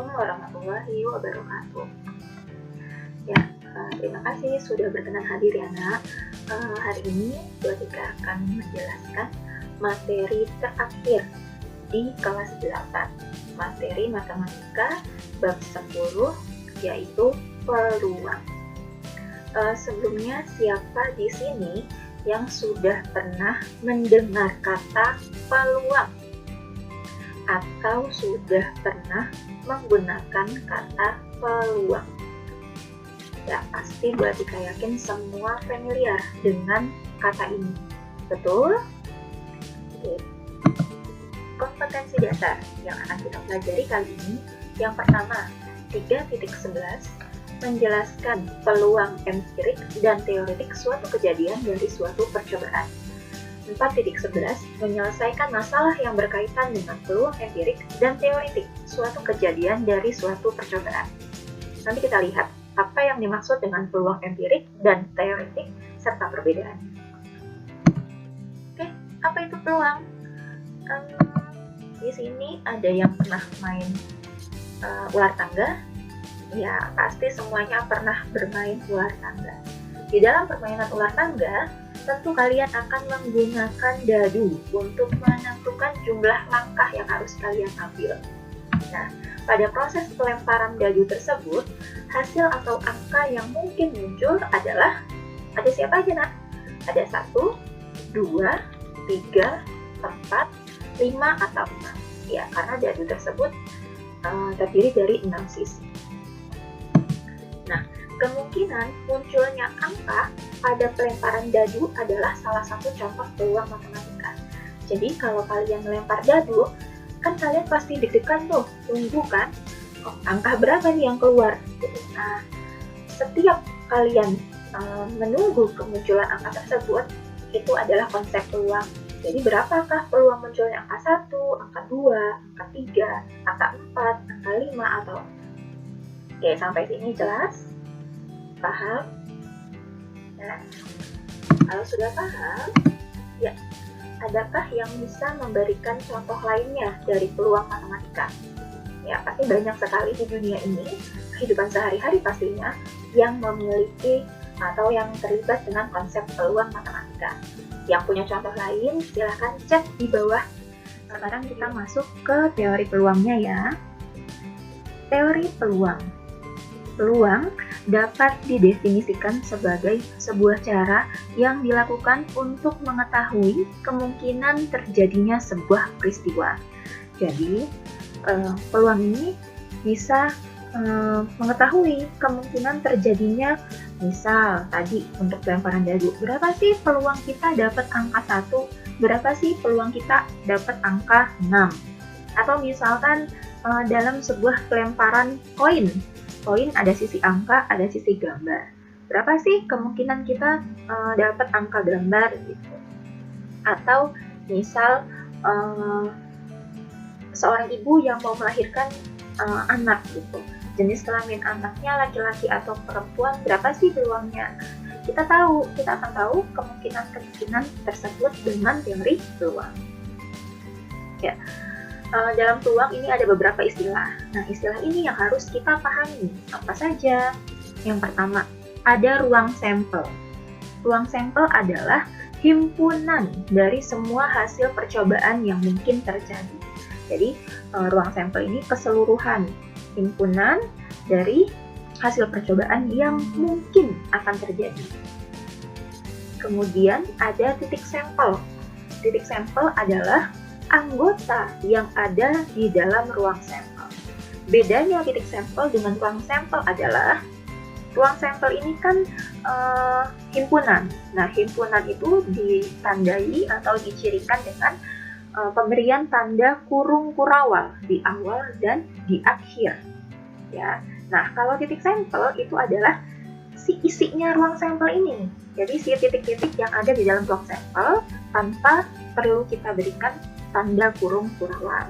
Assalamualaikum warahmatullahi wabarakatuh. Ya, terima kasih sudah berkenan hadir ya nak. Hari ini Bu Atika akan menjelaskan materi terakhir di kelas 8, materi matematika bab 10, yaitu peluang. Sebelumnya siapa di sini yang sudah pernah mendengar kata peluang atau sudah pernah menggunakan kata peluang? Ya, pasti Bu Atika yakin semua familiar dengan kata ini. Betul? Oke. Kompetensi dasar yang akan kita pelajari kali ini, yang pertama 3.11, menjelaskan peluang empirik dan teoretik suatu kejadian dari suatu percobaan. 4.11, menyelesaikan masalah yang berkaitan dengan peluang empirik dan teoretik suatu kejadian dari suatu percobaan. Nanti kita lihat apa yang dimaksud dengan peluang empirik dan teoretik serta perbedaannya. Oke, apa itu peluang? Di sini ada yang pernah main ular tangga? Ya, pasti semuanya pernah bermain ular tangga. Di dalam permainan ular tangga, tentu kalian akan menggunakan dadu untuk menentukan jumlah langkah yang harus kalian ambil. Nah, pada proses pelemparan dadu tersebut, hasil atau angka yang mungkin muncul adalah, ada siapa aja nak? Ada 1, 2, 3, 4, 5, atau 6. Ya, karena dadu tersebut terdiri dari 6 sisi. Nah, kemungkinan munculnya angka pada pelemparan dadu adalah salah satu contoh peluang matematika. Jadi kalau kalian melempar dadu, kan kalian pasti deg-degan tuh, tunggu kan, angka berapa nih yang keluar. Nah, setiap kalian menunggu kemunculan angka tersebut, itu adalah konsep peluang. Jadi berapakah peluang munculnya angka 1, angka 2, angka 3, angka 4, angka 5, atau... Oke, sampai sini jelas? Paham? Nah, kalau sudah paham, ya, adakah yang bisa memberikan contoh lainnya dari peluang matematika? Ya, pasti banyak sekali di dunia ini, kehidupan sehari-hari pastinya, yang memiliki atau yang terlibat dengan konsep peluang matematika. Yang punya contoh lain, silahkan cek di bawah. Sekarang kita masuk ke teori peluangnya ya. Teori peluang. Peluang dapat didefinisikan sebagai sebuah cara yang dilakukan untuk mengetahui kemungkinan terjadinya sebuah peristiwa. Jadi, peluang ini bisa mengetahui kemungkinan terjadinya, misal tadi untuk pelemparan dadu, berapa sih peluang kita dapat angka 1, berapa sih peluang kita dapat angka 6. Atau misalkan dalam sebuah pelemparan koin ada sisi angka, ada sisi gambar. Berapa sih kemungkinan kita dapat angka gambar gitu. Atau misal seorang ibu yang mau melahirkan anak gitu. Jenis kelamin anaknya laki-laki atau perempuan, berapa sih peluangnya? Kita akan tahu kemungkinan tersebut dengan teori peluang. Ya. Dalam peluang ini ada beberapa istilah. Nah, istilah ini yang harus kita pahami. Apa saja? Yang pertama, ada ruang sampel. Ruang sampel adalah himpunan dari semua hasil percobaan yang mungkin terjadi. Jadi, ruang sampel ini keseluruhan himpunan dari hasil percobaan yang mungkin akan terjadi. Kemudian ada titik sampel. Titik sampel adalah anggota yang ada di dalam ruang sampel. Bedanya titik sampel dengan ruang sampel adalah ruang sampel ini kan himpunan. Nah, himpunan itu ditandai atau dicirikan dengan pemberian tanda kurung kurawal di awal dan di akhir. Ya. Nah, kalau titik sampel itu adalah si isinya ruang sampel ini. Jadi si titik-titik yang ada di dalam ruang sampel tanpa perlu kita berikan tanda kurung kurawal.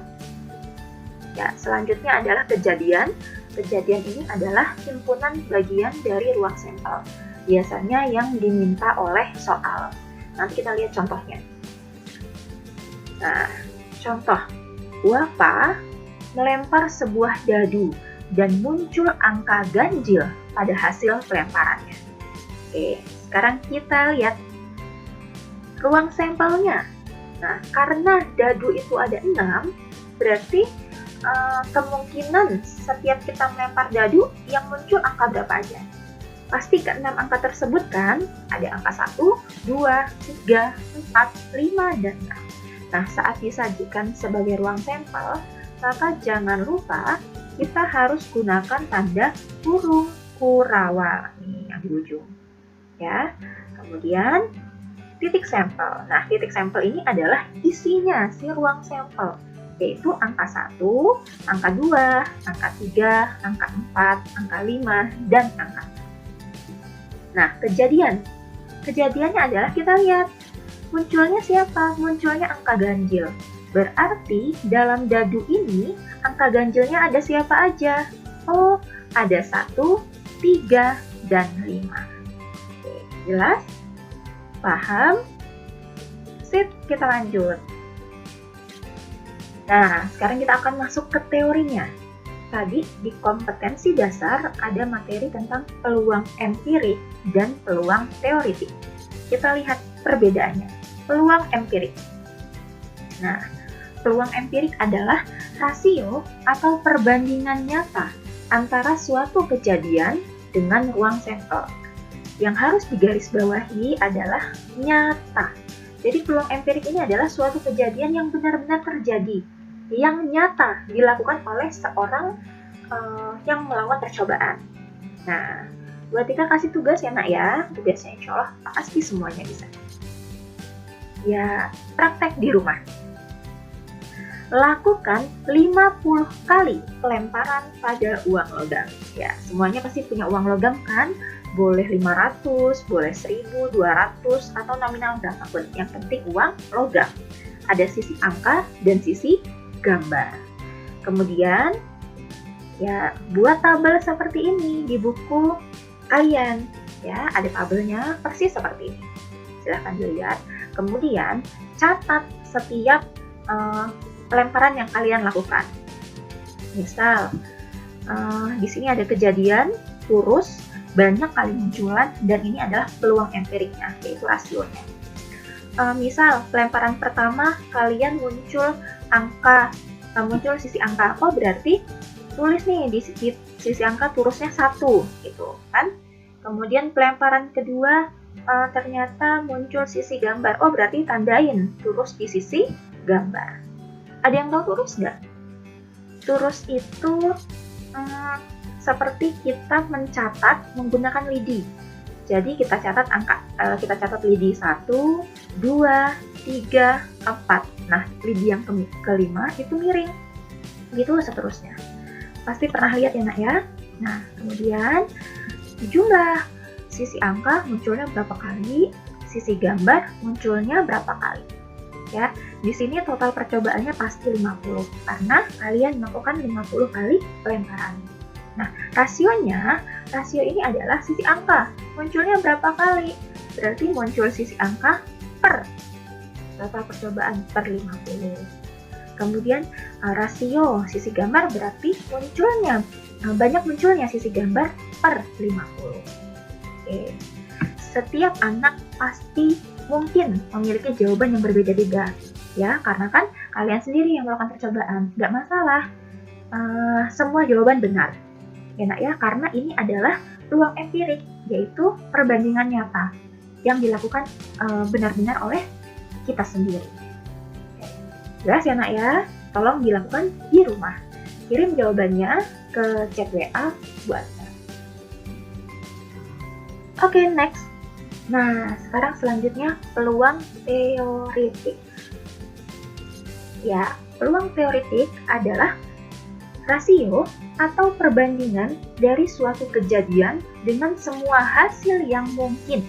Ya, selanjutnya adalah kejadian. Kejadian ini adalah himpunan bagian dari ruang sampel. Biasanya yang diminta oleh soal. Nanti kita lihat contohnya. Nah, contoh. Wapa melempar sebuah dadu dan muncul angka ganjil pada hasil pelemparannya. Oke, sekarang kita lihat ruang sampelnya. Nah, karena dadu itu ada 6, berarti kemungkinan setiap kita melempar dadu yang muncul angka berapa aja? Pasti ke 6 angka tersebut kan, ada angka 1, 2, 3, 4, 5, dan 6. Nah, saat disajikan sebagai ruang sampel, maka jangan lupa kita harus gunakan tanda kurung kurawal nih yang di ujung. Ya. Kemudian titik sampel. Nah, titik sampel ini adalah isinya si ruang sampel, yaitu angka 1, angka 2, angka 3, angka 4, angka 5, dan angka 6. Nah, kejadiannya adalah kita lihat munculnya siapa? Munculnya angka ganjil. Berarti dalam dadu ini angka ganjilnya ada siapa aja? Oh, ada 1, 3, dan 5. Oke, jelas? Paham? Sip, kita lanjut. Nah, sekarang kita akan masuk ke teorinya. Tadi di kompetensi dasar ada materi tentang peluang empirik dan peluang teoritik. Kita lihat perbedaannya. Peluang empirik. Nah, peluang empirik adalah rasio atau perbandingan nyata antara suatu kejadian dengan ruang sampel. Yang harus digarisbawahi adalah nyata. Jadi peluang empirik ini adalah suatu kejadian yang benar-benar terjadi, yang nyata dilakukan oleh seorang yang melakukan percobaan. Nah, buat Tika kasih tugas ya nak ya. Tugasnya insya Allah pasti semuanya bisa. Ya, praktek di rumah. Lakukan 50 kali pelemparan pada uang logam. Ya, semuanya pasti punya uang logam kan? Boleh 500, boleh 1000, 200, atau nominal berapapun. Yang penting uang logam. Ada sisi angka dan sisi gambar. Kemudian, ya buat tabel seperti ini di buku kalian. Ya, ada tabelnya persis seperti ini. Silahkan dilihat. Kemudian, catat setiap pelemparan yang kalian lakukan. Misal, di sini ada kejadian turus banyak kali munculan dan ini adalah peluang empiriknya, yaitu rasionya. Misal pelemparan pertama kalian muncul sisi angka, oh berarti tulis nih di sisi angka turusnya 1 gitu kan. Kemudian pelemparan kedua ternyata muncul sisi gambar, oh berarti tandain turus di sisi gambar. Ada yang tahu turus nggak? Turus itu seperti kita mencatat menggunakan lidi. Jadi kita catat lidi 1, 2, 3, 4. Nah, lidi yang kelima itu miring. Gitu seterusnya. Pasti pernah lihat ya nak ya. Nah, kemudian jumlah sisi angka munculnya berapa kali, sisi gambar munculnya berapa kali. Ya, di sini total percobaannya pasti 50 karena kalian melakukan 50 kali pelemparan. Nah, rasio ini adalah sisi angka. Munculnya berapa kali? Berarti muncul sisi angka per total percobaan per 50. Kemudian rasio sisi gambar berarti banyak munculnya sisi gambar per 50. Oke. Setiap anak pasti mungkin memiliki jawaban yang berbeda-beda. Ya, karena kan kalian sendiri yang melakukan percobaan. Nggak masalah. Semua jawaban benar. Ya nak ya, karena ini adalah peluang empirik, yaitu perbandingan nyata yang dilakukan benar-benar oleh kita sendiri. Jelas ya nak ya, tolong dilakukan di rumah. Kirim jawabannya ke chat WA buat saya. Oke, next. Nah, sekarang selanjutnya peluang teoritik. Ya, peluang teoritik adalah rasio atau perbandingan dari suatu kejadian dengan semua hasil yang mungkin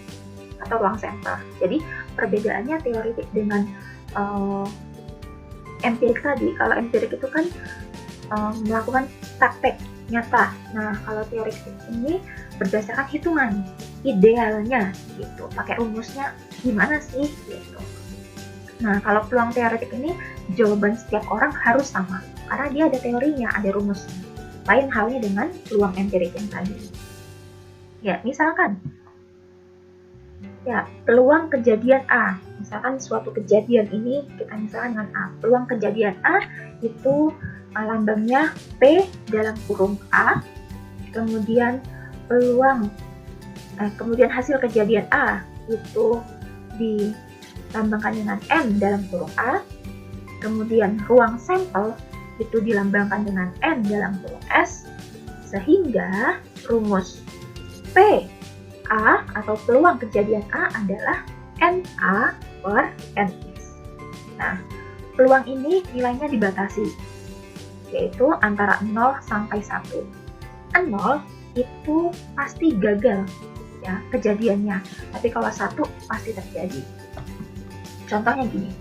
atau ruang sampel. Jadi perbedaannya teoritik dengan empirik tadi. Kalau empirik itu kan melakukan praktek nyata. Nah, kalau teoritik ini berdasarkan hitungan idealnya gitu. Pakai rumusnya gimana sih gitu. Nah, kalau peluang teoritik ini jawaban setiap orang harus sama. karena dia ada teorinya, ada rumusnya. Lain halnya dengan peluang empirik yang tadi. Ya, misalkan peluang kejadian A. Misalkan suatu kejadian ini kita misalkan dengan A. Peluang kejadian A itu lambangnya P dalam kurung A. Kemudian kemudian hasil kejadian A itu dilambangkan dengan M dalam kurung A. Kemudian ruang sampel itu dilambangkan dengan N dalam kurung S. Sehingga rumus P A atau peluang kejadian A adalah NA per NS. Nah, peluang ini nilainya dibatasi, yaitu antara 0 sampai 1. 0 itu pasti gagal ya kejadiannya, tapi kalau 1 pasti terjadi. Contohnya gini,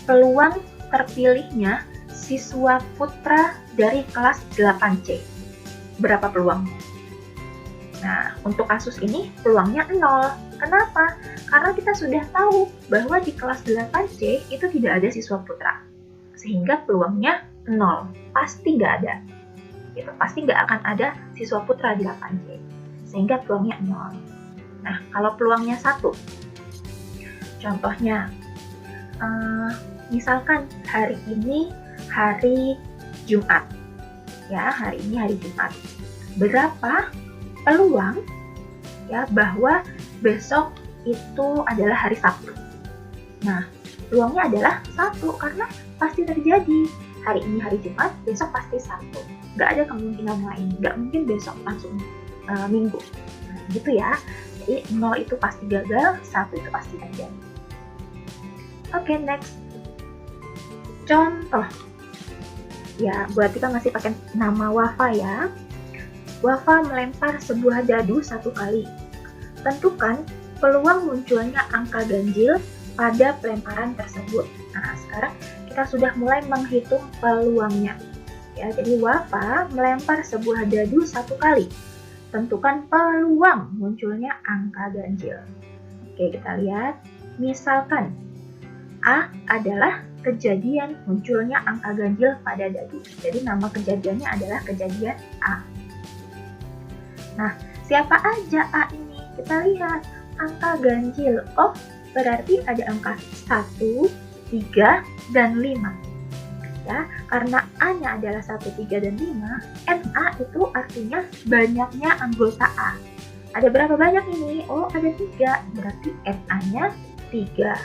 peluang terpilihnya siswa putra dari kelas 8C. Berapa peluangnya? Nah, untuk kasus ini peluangnya 0. Kenapa? Karena kita sudah tahu bahwa di kelas 8C itu tidak ada siswa putra. Sehingga peluangnya 0. Pasti nggak ada. Gitu. Pasti nggak akan ada siswa putra di 8C. Sehingga peluangnya 0. Nah, kalau peluangnya 1. Contohnya, misalkan hari ini hari Jumat. Ya, hari ini hari Jumat. Berapa peluang ya bahwa besok itu adalah hari Sabtu? Nah, peluangnya adalah 1 karena pasti terjadi. Hari ini hari Jumat, besok pasti Sabtu. Nggak ada kemungkinan lain. Nggak mungkin besok langsung Minggu. Nah, gitu ya. Jadi 0 itu pasti gagal, 1 itu pasti terjadi. Oke, next. Contoh. Ya, buat kita masih pakai nama Wafa ya. Wafa melempar sebuah dadu 1 kali. Tentukan peluang munculnya angka ganjil pada pelemparan tersebut. Nah, sekarang kita sudah mulai menghitung peluangnya. Ya, jadi Wafa melempar sebuah dadu 1 kali. Tentukan peluang munculnya angka ganjil. Oke, kita lihat. Misalkan A adalah kejadian munculnya angka ganjil pada dadu. Jadi nama kejadiannya adalah kejadian A. Nah, siapa aja A ini? Kita lihat angka ganjil. Oh, berarti ada angka 1, 3, dan 5. Ya, karena A-nya adalah 1, 3, dan 5, NA itu artinya banyaknya anggota A. Ada berapa banyak ini? Oh, ada 3. Berarti NA-nya 3.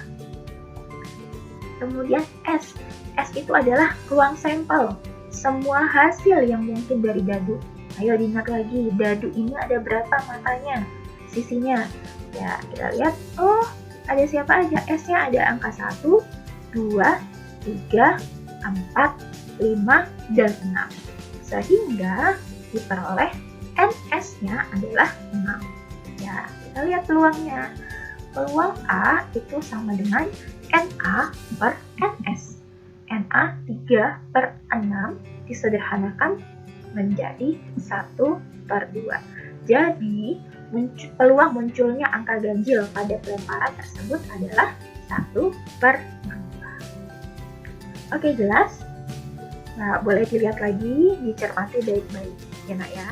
Kemudian S. S itu adalah ruang sampel. Semua hasil yang mungkin dari dadu. Ayo diingat lagi, dadu ini ada berapa matanya, sisinya. Ya, kita lihat, oh ada siapa aja, S-nya ada angka 1, 2, 3, 4, 5, dan 6. Sehingga diperoleh NS-nya adalah 6. Ya, kita lihat peluangnya. Peluang A itu sama dengan NA per NS. NA 3 per 6 disederhanakan menjadi 1/2. Jadi, peluang munculnya angka ganjil pada pelemparan tersebut adalah 1/2. Oke, jelas? Nah, boleh dilihat lagi, dicermati baik-baik ya nak ya.